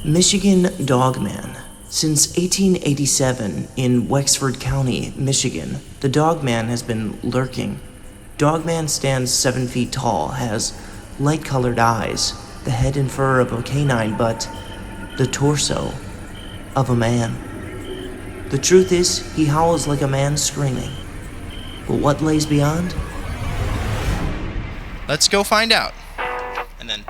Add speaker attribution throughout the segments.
Speaker 1: Michigan Dogman. Since 1887 in Wexford County, Michigan, the Dogman has been lurking. Dogman stands 7 feet tall, has light-colored eyes, the head and fur of a canine, but the torso of a man. The truth is, he howls like a man screaming. But what lays beyond?
Speaker 2: Let's go find out. And then...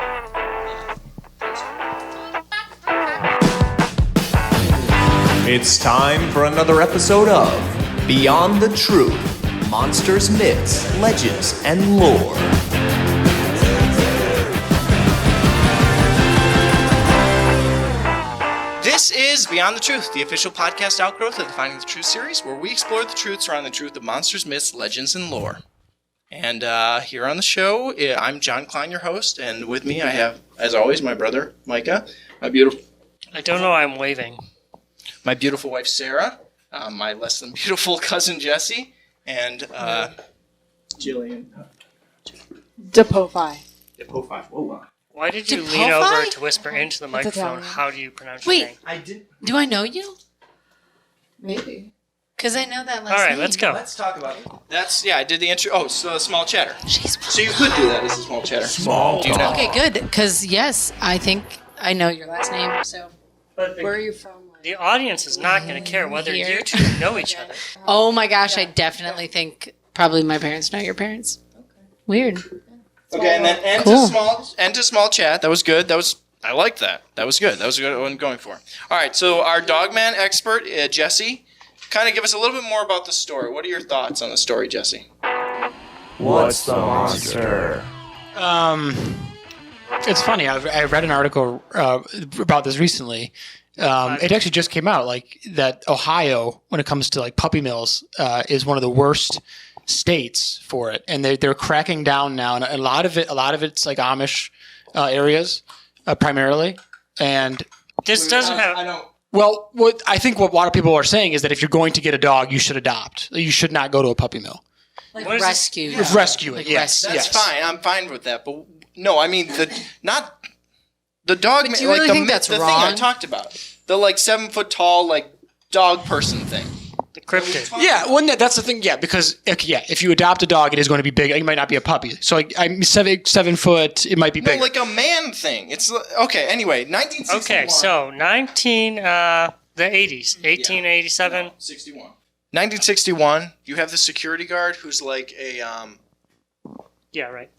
Speaker 3: It's time for another episode of Beyond the Truth, Monsters, Myths, Legends, and Lore.
Speaker 2: This is Beyond the Truth, the official podcast outgrowth of the Finding the Truth series, where we explore the truths around the truth of monsters, myths, legends, and lore. And here on the show, I'm John Klein, your host, and with me I have, as always, my brother, Micah, my beautiful...
Speaker 4: I don't know why I'm waving.
Speaker 2: My beautiful wife, Sarah, my less than beautiful cousin, Jesse, and Jillian.
Speaker 5: Depofi.
Speaker 2: Depofi. Whoa.
Speaker 4: Why did you lean over to whisper into the microphone? How do you pronounce your name?
Speaker 2: I did.
Speaker 6: Do I know you?
Speaker 5: Maybe.
Speaker 6: Because I know that last name.
Speaker 4: All right, let's go.
Speaker 2: Let's talk about it. I did the intro. Oh, so small chatter.
Speaker 6: She's
Speaker 2: So you could do that as a small chatter.
Speaker 3: Small
Speaker 2: Do you know?
Speaker 6: okay, good. Because, yes, I think I know your last name. So,
Speaker 4: But
Speaker 5: Where are you from?
Speaker 4: the audience is not going to care whether
Speaker 6: Here.
Speaker 4: you two know each other.
Speaker 6: oh my gosh, I definitely think probably my parents know your parents. Weird.
Speaker 2: Okay, and then end to small chat. That was good. I liked that. That was good. That was what I'm going for. All right, so our Dogman expert, Jesse, kind of give us a little bit more about the story. What are your thoughts on the story, Jesse?
Speaker 3: What's the monster?
Speaker 7: It's funny. I read an article about this recently. It actually just came out, like that Ohio, when it comes to like puppy mills, is one of the worst states for it, and they're cracking down now. And a lot of it's like Amish areas primarily. And
Speaker 4: This doesn't have...
Speaker 2: I don't.
Speaker 7: well, what I think what a lot of people are saying is that if you're going to get a dog, you should adopt. You should not go to a puppy mill.
Speaker 6: Like
Speaker 4: What is
Speaker 6: rescue.
Speaker 7: Rescue it,
Speaker 6: Like
Speaker 7: yes.
Speaker 6: rescue.
Speaker 2: That's fine. I'm fine with that. But no, I mean the dog.
Speaker 6: But do you really think that's
Speaker 2: the
Speaker 6: wrong?
Speaker 2: thing I talked about, the like 7 foot tall like dog person thing.
Speaker 4: The cryptid.
Speaker 7: Yeah, well, that's the thing. Yeah, because if you adopt a dog, it is going to be big. It might not be a puppy. So I'm 7 foot. It might be bigger.
Speaker 2: No, like a man thing. It's okay. Anyway, 1961.
Speaker 4: Okay, so the 80s, 1887.
Speaker 2: 61. 1961. You have the security guard who's like a
Speaker 4: Yeah, right.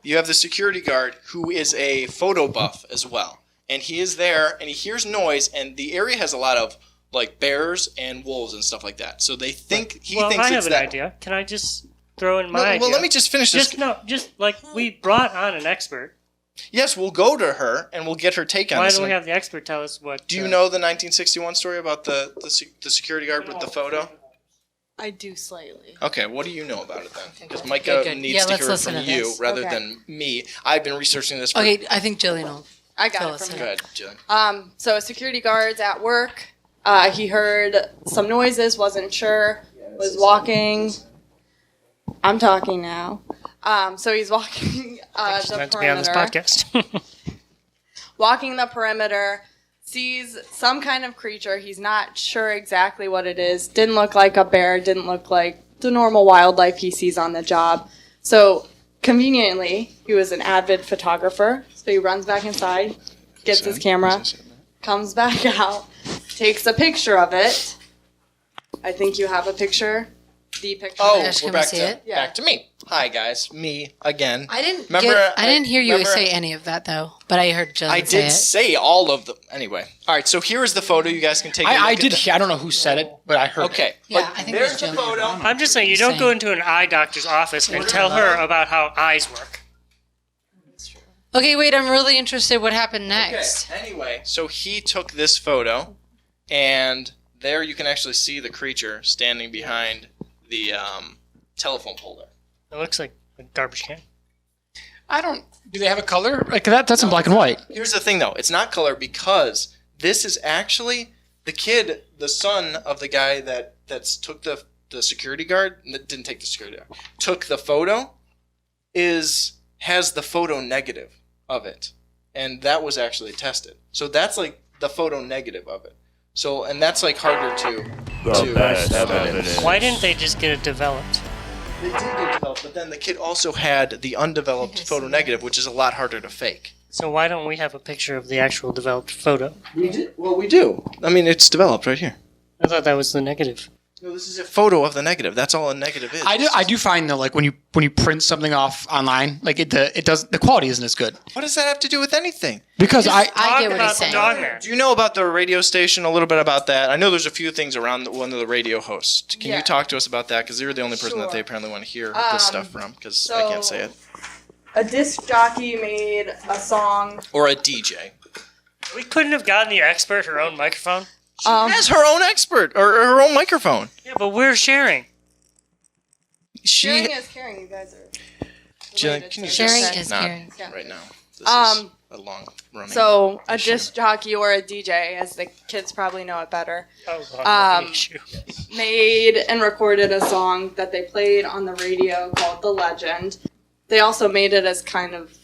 Speaker 2: You have the security guard who is a photo buff as well, and he is there and he hears noise, and the area has a lot of like bears and wolves and stuff like that. So they think he
Speaker 4: Well,
Speaker 2: thinks
Speaker 4: I
Speaker 2: it's
Speaker 4: have an
Speaker 2: that.
Speaker 4: idea. Can I just throw in my
Speaker 2: Well,
Speaker 4: idea?
Speaker 2: let me just finish this.
Speaker 4: Just like we brought on an expert.
Speaker 2: Yes, we'll go to her and we'll get her take on
Speaker 4: Why
Speaker 2: this.
Speaker 4: don't we have the expert tell us what...
Speaker 2: Do you know the 1961 story about the security guard with the photo?
Speaker 5: I do slightly.
Speaker 2: Okay, what do you know about it then? Because
Speaker 6: Okay,
Speaker 2: Micah
Speaker 6: good.
Speaker 2: needs
Speaker 6: Yeah,
Speaker 2: to
Speaker 6: let's
Speaker 2: hear it
Speaker 6: listen
Speaker 2: from
Speaker 6: to
Speaker 2: you
Speaker 6: this.
Speaker 2: rather
Speaker 5: Okay.
Speaker 2: than me. I've been researching this for...
Speaker 6: Okay, I think Jillian will.
Speaker 5: I
Speaker 6: Tell
Speaker 5: got it
Speaker 6: us.
Speaker 5: from
Speaker 2: Go
Speaker 5: him.
Speaker 2: ahead, Jillian.
Speaker 5: So a security guard's at work. He heard some noises, wasn't sure, was walking. I'm talking now. So he's walking
Speaker 4: She's
Speaker 5: the
Speaker 4: meant to be on this
Speaker 5: perimeter.
Speaker 4: podcast.
Speaker 5: Walking the perimeter, sees some kind of creature. He's not sure exactly what it is. Didn't look like a bear, didn't look like the normal wildlife he sees on the job. So conveniently, he was an avid photographer. So he runs back inside, gets his camera, comes back out, takes a picture of it. I think you have a picture. The picture.
Speaker 2: Oh,
Speaker 6: Ash,
Speaker 2: we're
Speaker 6: can we
Speaker 2: back
Speaker 6: see
Speaker 2: to
Speaker 6: it?
Speaker 5: Yeah.
Speaker 2: back to me. Hi guys, me again.
Speaker 6: I didn't
Speaker 2: Remember,
Speaker 6: I didn't hear you
Speaker 2: remember-
Speaker 6: say any of that, though. But I heard Jillian
Speaker 2: I
Speaker 6: say
Speaker 2: did
Speaker 6: it.
Speaker 2: say all of them. Anyway, all right. So here is the photo. You guys can take. a look
Speaker 7: I
Speaker 2: at
Speaker 7: did.
Speaker 2: the-
Speaker 7: I don't know who said it, but I heard.
Speaker 2: Okay,
Speaker 6: Yeah,
Speaker 2: but
Speaker 6: I think it
Speaker 2: there's
Speaker 6: was
Speaker 2: the
Speaker 6: Jillian.
Speaker 2: photo.
Speaker 4: I'm just saying, you don't go into an eye doctor's office and tell her about how eyes work.
Speaker 6: Okay, wait, I'm really interested what happened
Speaker 2: Okay.
Speaker 6: next.
Speaker 2: Anyway, so he took this photo, and there you can actually see the creature standing behind the telephone holder.
Speaker 4: It looks like a garbage can.
Speaker 7: I don't. Do they have a color? Like that's in black and white.
Speaker 2: Here's the thing, though. It's not color because this is actually the kid, the son of the guy that's took the security guard. Didn't take the security guard. Took the photo. Has the photo negative of it, and that was actually tested. So that's like the photo negative of it. So, and that's like harder to evidence.
Speaker 4: Why didn't they just get it developed?
Speaker 2: They did get developed, but then the kid also had the undeveloped photo negative, which is a lot harder to fake.
Speaker 4: So why don't we have a picture of the actual developed photo?
Speaker 2: We did. Well, we do. I mean, it's developed right here.
Speaker 4: I thought that was the negative.
Speaker 2: No, this is a photo of the negative. That's all a negative is.
Speaker 7: I do find though, like when you print something off online, like the quality isn't as good.
Speaker 2: What does that have to do with anything?
Speaker 7: Because
Speaker 6: I
Speaker 4: Talk
Speaker 6: get what
Speaker 4: about
Speaker 6: he's
Speaker 4: the
Speaker 6: saying.
Speaker 4: Dogman.
Speaker 2: Do you know about the radio station? A little bit about that. I know there's a few things around one of the radio hosts. Can you talk to us about that? Because you're the only person that they apparently want to hear this stuff from. Because I can't say it.
Speaker 5: A disc jockey made a song.
Speaker 2: Or a DJ.
Speaker 4: We couldn't have gotten the expert her own microphone.
Speaker 2: She has her own expert or her own microphone.
Speaker 4: Yeah, but we're sharing.
Speaker 5: Sharing is caring. You guys are.
Speaker 2: Can you
Speaker 6: Sharing
Speaker 2: just
Speaker 6: is
Speaker 2: not
Speaker 6: caring.
Speaker 2: right now? This is a long running.
Speaker 5: So a disc jockey or a DJ, as the kids probably know it better, made and recorded a song that they played on the radio called "The Legend." They also made it as kind of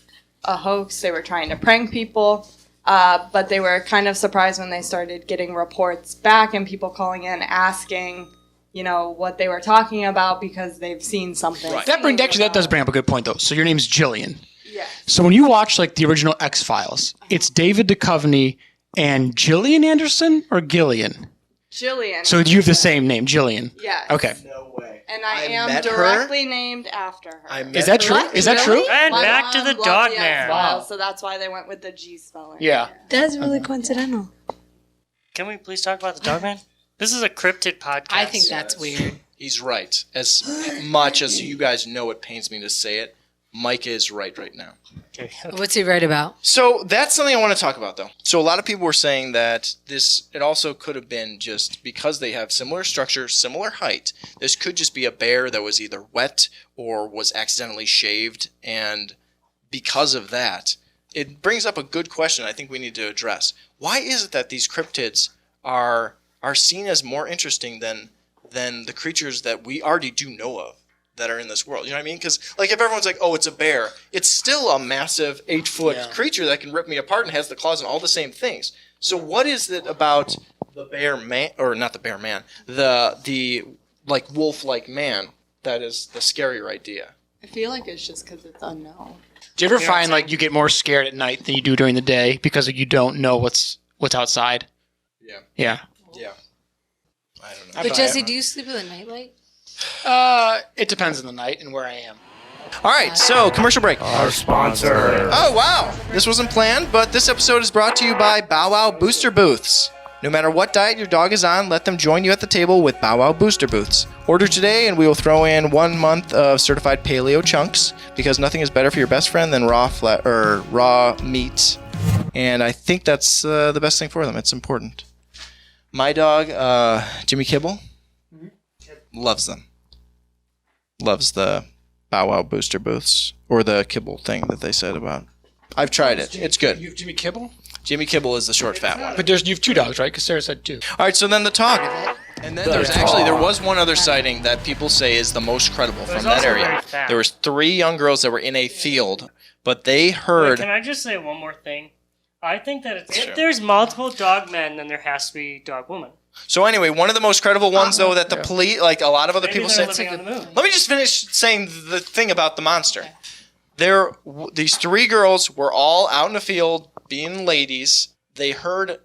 Speaker 5: a hoax. They were trying to prank people. But they were kind of surprised when they started getting reports back and people calling in asking, what they were talking about because they've seen something.
Speaker 2: Right.
Speaker 7: That does bring up a good point though. So your name's Jillian.
Speaker 5: Yeah.
Speaker 7: So when you watch like the original X-Files, it's David Duchovny and Gillian Anderson or Gillian?
Speaker 5: Jillian.
Speaker 7: So you have the same name, Jillian.
Speaker 5: Yes.
Speaker 7: Okay.
Speaker 2: No way.
Speaker 5: And I
Speaker 2: met
Speaker 5: am
Speaker 2: her.
Speaker 5: directly named after her.
Speaker 7: Is that true? Is that true?
Speaker 4: And
Speaker 5: My
Speaker 4: back
Speaker 5: mom
Speaker 4: to the
Speaker 5: loved
Speaker 4: Dogman.
Speaker 5: X-Files, so that's why they went with the G spelling.
Speaker 7: Yeah.
Speaker 6: That's really coincidental.
Speaker 4: Can we please talk about the Dogman? This is a cryptid podcast.
Speaker 6: I think that's weird.
Speaker 2: He's right. As much as you guys know, it pains me to say it. Mike is right now.
Speaker 4: Okay.
Speaker 6: What's he right about?
Speaker 2: So that's something I want to talk about, though. So a lot of people were saying that it also could have been just because they have similar structure, similar height. This could just be a bear that was either wet or was accidentally shaved, and because of that, it brings up a good question I think we need to address. Why is it that these cryptids are seen as more interesting than the creatures that we already do know of that are in this world? You know what I mean? Because like if everyone's like, oh, it's a bear, it's still a massive 8-foot creature that can rip me apart and has the claws and all the same things. So what is it about the bear man, or not the bear man, the like wolf-like man that is the scarier idea?
Speaker 5: I feel like it's just because it's unknown.
Speaker 7: Do you ever find like you get more scared at night than you do during the day because you don't know what's outside?
Speaker 2: Yeah.
Speaker 7: Yeah.
Speaker 2: Yeah. I don't know.
Speaker 6: But Jesse, do you sleep with a nightlight?
Speaker 7: It depends on the night and where I am.
Speaker 2: All right, so commercial break.
Speaker 3: Our sponsor.
Speaker 2: Oh, wow. This wasn't planned, but this episode is brought to you by BowWowBoosterBooths. No matter what diet your dog is on, let them join you at the table with BowWowBoosterBooths. Order today and we will throw in 1 month of certified paleo chunks because nothing is better for your best friend than raw meat. And I think that's the best thing for them. It's important. My dog, Jimmy Kibble, loves them. Loves the BowWowBoosterBooths or the Kibble thing that they said about. I've tried it. It's good.
Speaker 7: You have Jimmy Kibble?
Speaker 2: Jimmy Kibble is the short, fat one.
Speaker 7: But you have 2 dogs, right? Because Sarah said 2.
Speaker 2: All right, so then the talk. And then there was one other sighting that people say is the most credible from that area. There was 3 young girls that were in a field, but they heard.
Speaker 4: Wait, can I just say one more thing? I think that if there's multiple dog men, then there has to be dog women.
Speaker 2: So anyway, one of the most credible ones, though, that the police, like a lot of other
Speaker 4: Maybe
Speaker 2: people
Speaker 4: they're
Speaker 2: said.
Speaker 4: living on the moon.
Speaker 2: Let me just finish saying the thing about the monster. These 3 girls were all out in the field being ladies. They heard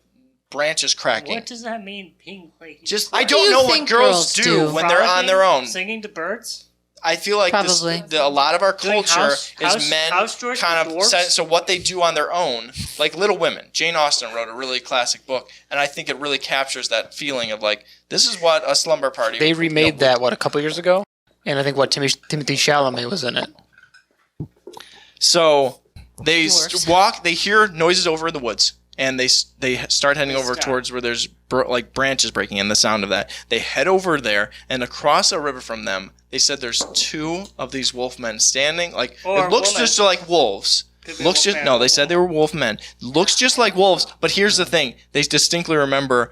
Speaker 2: branches cracking.
Speaker 4: What does that mean, being ladies?
Speaker 2: Just I don't know what girls do when they're on their own.
Speaker 4: Singing to birds?
Speaker 2: I feel like a lot of our culture is men kind of so what they do on their own, like Little Women. Jane Austen wrote a really classic book, and I think it really captures that feeling of like this is what a slumber party.
Speaker 7: They remade that a couple years ago, and I think Timothy Chalamet was in it.
Speaker 2: So they walk. They hear noises over in the woods, and they start heading over towards where there's like branches breaking, and the sound of that. They head over there, and across a river from them, they said there's 2 of these wolf men standing. Like it looks just like wolves. Looks just no. They said they were wolf men. Looks just like wolves. But here's the thing: they distinctly remember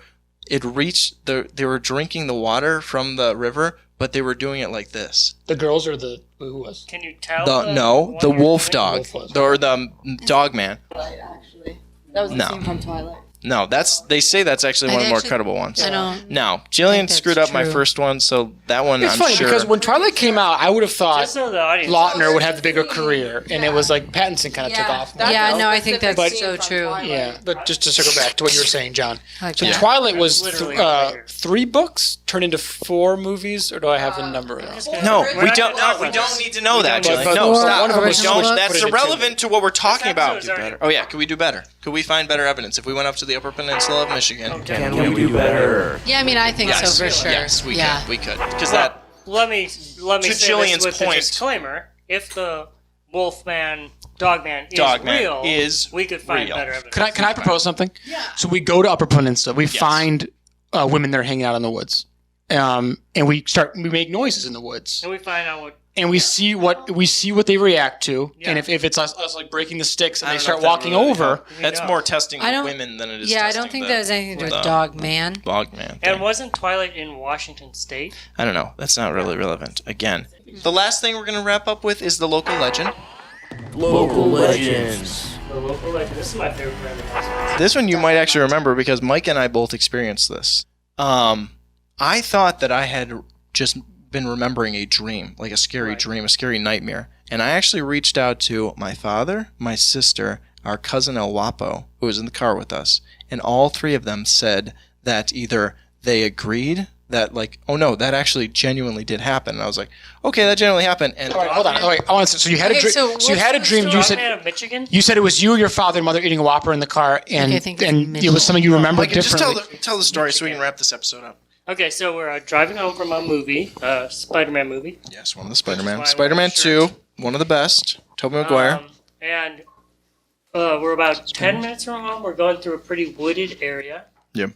Speaker 2: it reached. They were drinking the water from the river, but they were doing it like this.
Speaker 7: The girls or who was?
Speaker 4: Can you tell?
Speaker 2: The wolf dog,
Speaker 7: Wolf was.
Speaker 2: or the dog man.
Speaker 5: Twilight, actually. That was the
Speaker 2: No.
Speaker 5: scene from Twilight.
Speaker 2: No, they say that's actually one of the more
Speaker 6: actually-
Speaker 2: credible ones.
Speaker 6: I don't.
Speaker 2: No, Jillian
Speaker 6: that's
Speaker 2: screwed up my
Speaker 6: true.
Speaker 2: first one, so that one
Speaker 7: It's
Speaker 2: I'm
Speaker 7: funny
Speaker 2: sure.
Speaker 7: because when Twilight came out, I would have thought
Speaker 4: Just so the audience.
Speaker 7: Lautner would have the bigger career, and it was like Pattinson kind of took off.
Speaker 5: That's
Speaker 6: Yeah,
Speaker 5: a
Speaker 6: no, I think
Speaker 5: specific
Speaker 6: that's
Speaker 5: scene
Speaker 6: so
Speaker 5: from
Speaker 6: true.
Speaker 5: Twilight.
Speaker 7: Yeah, but just to circle back to what you were saying, John.
Speaker 6: Like
Speaker 7: So
Speaker 6: that.
Speaker 7: Twilight was
Speaker 4: Literally later.
Speaker 7: 3 books turned into 4 movies, or do I have the number wrong?
Speaker 2: No,
Speaker 4: We're
Speaker 2: we
Speaker 4: not
Speaker 2: don't.
Speaker 4: gonna talk
Speaker 2: No, we
Speaker 4: about
Speaker 2: don't
Speaker 4: this.
Speaker 2: need to know that,
Speaker 7: don't.
Speaker 2: Jillian.
Speaker 7: But
Speaker 2: No,
Speaker 7: one
Speaker 2: stop.
Speaker 7: of
Speaker 2: We
Speaker 7: us
Speaker 2: don't.
Speaker 7: put
Speaker 2: That's
Speaker 7: it into
Speaker 2: irrelevant to what we're talking about.
Speaker 4: episode's already-
Speaker 2: Oh yeah, could we do better? Could we find better evidence if we went up to the Upper Peninsula of Michigan?
Speaker 1: Can we do better?
Speaker 6: Yeah, I mean, I think so for sure.
Speaker 2: Yes, we
Speaker 6: yeah.
Speaker 2: could. We could. Because
Speaker 4: Well,
Speaker 2: that.
Speaker 4: let me
Speaker 2: To
Speaker 4: say
Speaker 2: Jillian's
Speaker 4: this with
Speaker 2: point.
Speaker 4: a disclaimer: if the Wolfman, Dogman is
Speaker 2: Dogman
Speaker 4: real,
Speaker 2: is
Speaker 4: we could find
Speaker 2: real.
Speaker 4: better evidence.
Speaker 7: Can I propose something? Yeah. So we go to Upper Peninsula. We find women that are hanging out in the woods, and we make noises in the woods,
Speaker 4: And we find out what.
Speaker 7: and we see what they react to,
Speaker 4: Yeah.
Speaker 7: and if it's us like breaking the sticks and
Speaker 2: I
Speaker 7: they
Speaker 2: don't
Speaker 7: start
Speaker 2: know if that
Speaker 7: walking
Speaker 2: really
Speaker 7: over.
Speaker 2: helped. That's
Speaker 4: know.
Speaker 2: more testing
Speaker 6: I
Speaker 2: the
Speaker 6: don't-
Speaker 2: women than it is.
Speaker 6: Yeah, I
Speaker 2: testing
Speaker 6: don't think
Speaker 2: the,
Speaker 6: that has anything to do with
Speaker 2: the
Speaker 6: Dogman.
Speaker 2: Dogman.
Speaker 4: And wasn't Twilight in Washington State?
Speaker 2: I don't know. That's not really relevant. Again, the last thing we're going to wrap up with is the local legend.
Speaker 1: Local legends.
Speaker 4: The local legend. This is my favorite random.
Speaker 2: This one you might actually remember because Mike and I both experienced this. I thought that I had just been remembering a dream, like a scary dream, a scary nightmare. And I actually reached out to my father, my sister, our cousin El Wapo, who was in the car with us. And all 3 of them said that either they agreed that like, oh no, that actually genuinely did happen. And I was like, okay, that genuinely happened. And
Speaker 7: All right, hold on. Wait, I want to. So you had
Speaker 6: Okay,
Speaker 7: a dream.
Speaker 6: so
Speaker 7: So you had a dream. You
Speaker 4: Dogman
Speaker 7: said
Speaker 4: of Michigan.
Speaker 7: you said it was you, your father, and mother eating a Whopper in the car, and
Speaker 6: I think it's
Speaker 7: it was something you remembered
Speaker 2: Mike, just
Speaker 7: differently.
Speaker 2: tell the story so we can wrap this episode up.
Speaker 4: Okay, so we're driving home from a movie, Spider-Man movie.
Speaker 2: Yes, one of the
Speaker 4: Which is why
Speaker 2: Spider-Man.
Speaker 4: I
Speaker 2: Spider-Man
Speaker 4: wore the
Speaker 2: 2, one of the best. Tobey Maguire.
Speaker 4: And we're about 10 minutes from home. We're going through a pretty wooded area.
Speaker 2: Yep.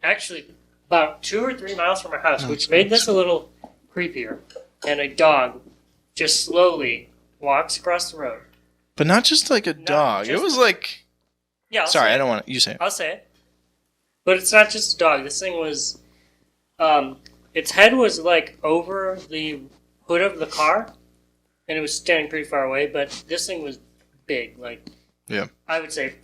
Speaker 4: Actually, about 2 or 3 miles from our house, which made this a little creepier. And a dog just slowly walks across the road.
Speaker 2: But not just like a dog. It
Speaker 4: just-
Speaker 2: was like...
Speaker 4: Yeah, I'll
Speaker 2: Sorry,
Speaker 4: say
Speaker 2: I
Speaker 4: it.
Speaker 2: don't want to... You say it.
Speaker 4: I'll say it. But it's not just a dog. This thing was, its head was like over the hood of the car, and it was standing pretty far away. But this thing was big, like
Speaker 2: Yeah.
Speaker 4: I would say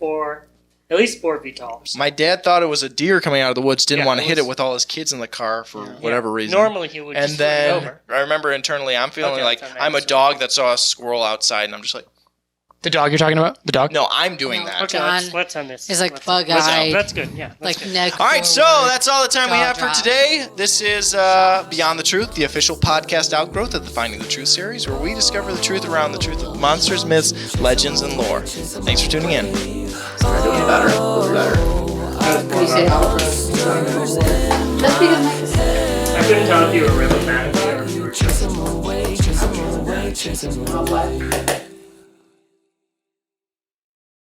Speaker 4: at least 4 feet tall.
Speaker 2: My dad thought it was a deer coming out of the woods, didn't
Speaker 4: Yeah,
Speaker 2: want to
Speaker 4: it
Speaker 2: hit it
Speaker 4: was-
Speaker 2: with all his kids in the car for whatever reason.
Speaker 4: Normally he would
Speaker 2: And
Speaker 4: just flip it
Speaker 2: then
Speaker 4: over.
Speaker 2: I remember internally I'm feeling
Speaker 4: Okay,
Speaker 2: like
Speaker 4: that's
Speaker 2: I'm a
Speaker 4: amazing.
Speaker 2: dog that saw a squirrel outside and I'm just like,
Speaker 7: The dog you're talking about? The dog?
Speaker 2: no, I'm doing that.
Speaker 4: Okay,
Speaker 6: John
Speaker 4: let's end this.
Speaker 6: is like
Speaker 4: Let's-
Speaker 6: bug-eyed.
Speaker 4: That's good. Yeah. That's
Speaker 6: Like
Speaker 4: good.
Speaker 6: neck.
Speaker 2: All right, so
Speaker 6: forward.
Speaker 2: that's all the time we
Speaker 6: Jaw
Speaker 2: have for
Speaker 6: drop.
Speaker 2: today. This is Beyond the Truth, the official podcast outgrowth of the Finding the Truth series, where we discover the truth around the truth of monsters, myths, legends, and lore. Thanks for tuning in. Better.
Speaker 6: Can you say outro?
Speaker 4: I couldn't tell if you were really mad at me or if you were just.
Speaker 8: Chasing away, chasing away.